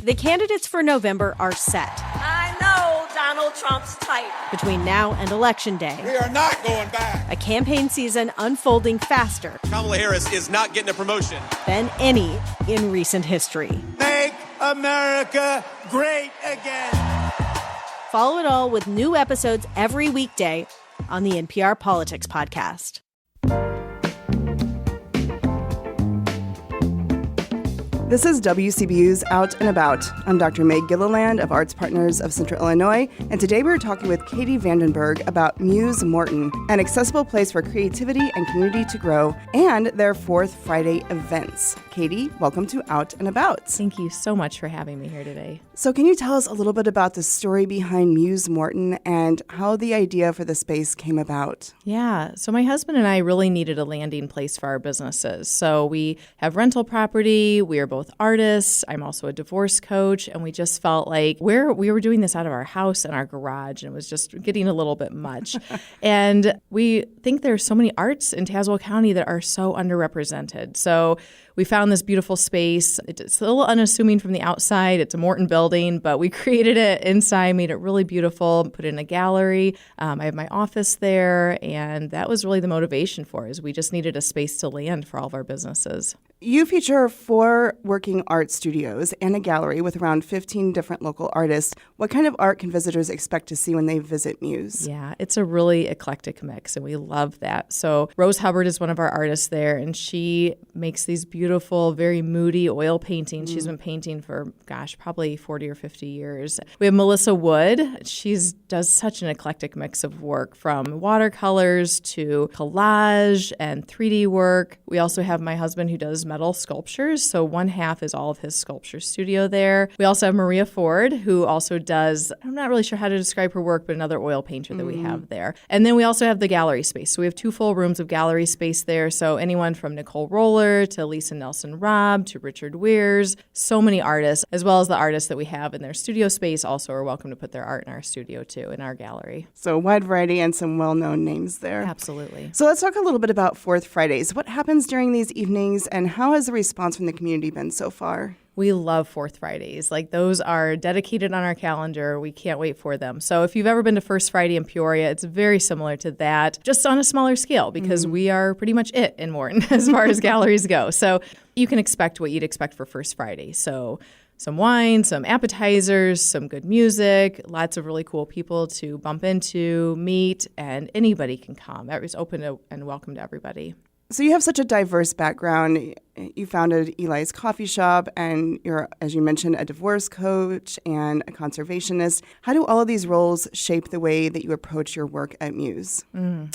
The candidates for November are set. I know Donald Trump's type. Between now and Election Day, we are not going back. A campaign season unfolding faster. Kamala Harris is not getting a promotion Than any in recent history. Make America great again. Follow it all with new episodes every weekday on the NPR Politics Podcast. This is WCBU's Out and About. I'm Dr. Meg Gilliland of ArtsPartners of Central Illinois, and today we're talking with Katie VandenBerg about MUSE Morton, an accessible place for creativity and community to grow, and their Fourth Friday events. Katie, welcome to Out and About. Thank you so much for having me here today. So can you tell us a little bit about the story behind MUSE Morton and how the idea for the space came about? Yeah, so my husband and I really needed a landing place for our businesses. So we have rental property, we are both artists, I'm also a divorce coach, and we just felt like we were doing this out of our house and our garage, and it was just getting a little bit much. And we think there's so many arts in Tazewell County that are so underrepresented. So we found this beautiful space. It's a little unassuming from the outside. It's a Morton building, but we created it inside, made it really beautiful, put in a gallery. I have my office there, and that was really the motivation for it, is we just needed a space to land for all of our businesses. You feature 4 working art studios and a gallery with around 15 different local artists. What kind of art can visitors expect to see when they visit MUSE? Yeah, it's a really eclectic mix, and we love that. So Rose Hubbard is one of our artists there, and she makes these beautiful, very moody oil paintings. She's been painting for, probably 40 or 50 years. We have Melissa Wood. She does such an eclectic mix of work, from watercolors to collage and 3D work. We also have my husband, who does metal sculptures. So one half is all of his sculpture studio there. We also have Maria Ford, who also does, I'm not really sure how to describe her work, but another oil painter that we have there. And then we also have the gallery space. So we have 2 full rooms of gallery space there. So anyone from Nicole Roller to Lisa Nelson Robb to Richard Weirs, so many artists, as well as the artists that we have in their studio space also are welcome to put their art in our studio too, in our gallery. So a wide variety and some well-known names there. Absolutely. So let's talk a little bit about Fourth Fridays. What happens during these evenings, and how has the response from the community been so far? We love Fourth Fridays. Like, those are dedicated on our calendar. We can't wait for them. So if you've ever been to First Friday in Peoria, it's very similar to that, just on a smaller scale, because we are pretty much it in Morton as far as galleries go. So you can expect what you'd expect for First Friday. So some wine, some appetizers, some good music, lots of really cool people to bump into, meet, and anybody can come. That is open and welcome to everybody. So you have such a diverse background. You founded Eli's Coffee Shop, and you're, as you mentioned, a divorce coach and a conservationist. How do all of these roles shape the way that you approach your work at MUSE?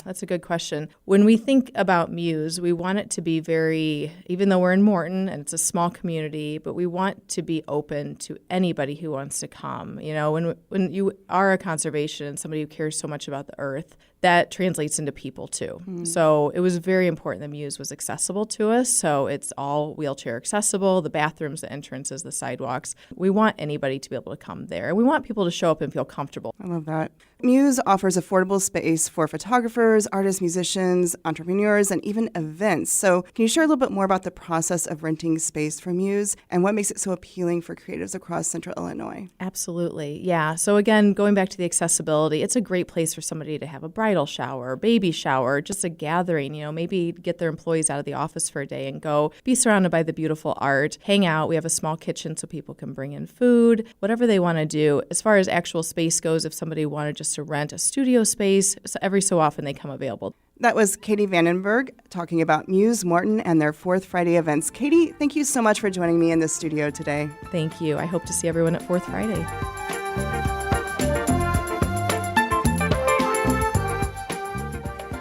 That's a good question. When we think about MUSE, we want it to be very, even though we're in Morton and it's a small community, but we want to be open to anybody who wants to come. You know, when you are a conservationist and somebody who cares so much about the earth, that translates into people too. So it was very important that MUSE was accessible to us. So it's all wheelchair accessible, the bathrooms, the entrances, the sidewalks. We want anybody to be able to come there. We want people to show up and feel comfortable. I love that. MUSE offers affordable space for photographers, artists, musicians, entrepreneurs, and even events. So can you share a little bit more about the process of renting space for MUSE and what makes it so appealing for creatives across Central Illinois? Absolutely. Yeah. So again, going back to the accessibility, it's a great place for somebody to have a bridal shower, baby shower, just a gathering, maybe get their employees out of the office for a day and go be surrounded by the beautiful art, hang out. We have a small kitchen so people can bring in food, whatever they want to do. As far as actual space goes, if somebody wanted just to rent a studio space, so every so often they come available. That was Katie VandenBerg talking about MUSE Morton and their Fourth Friday events. Katie, thank you so much for joining me in the studio today. Thank you. I hope to see everyone at Fourth Friday.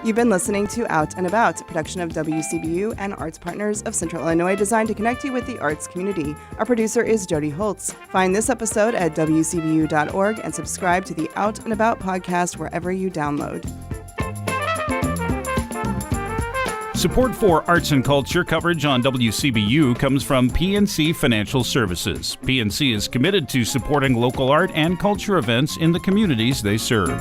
You've been listening to Out and About, a production of WCBU and ArtsPartners of Central Illinois, designed to connect you with the arts community. Our producer is Jody Holtz. Find this episode at WCBU.org and subscribe to the Out and About podcast wherever you download. Support for arts and culture coverage on WCBU comes from PNC Financial Services. PNC is committed to supporting local art and culture events in the communities they serve.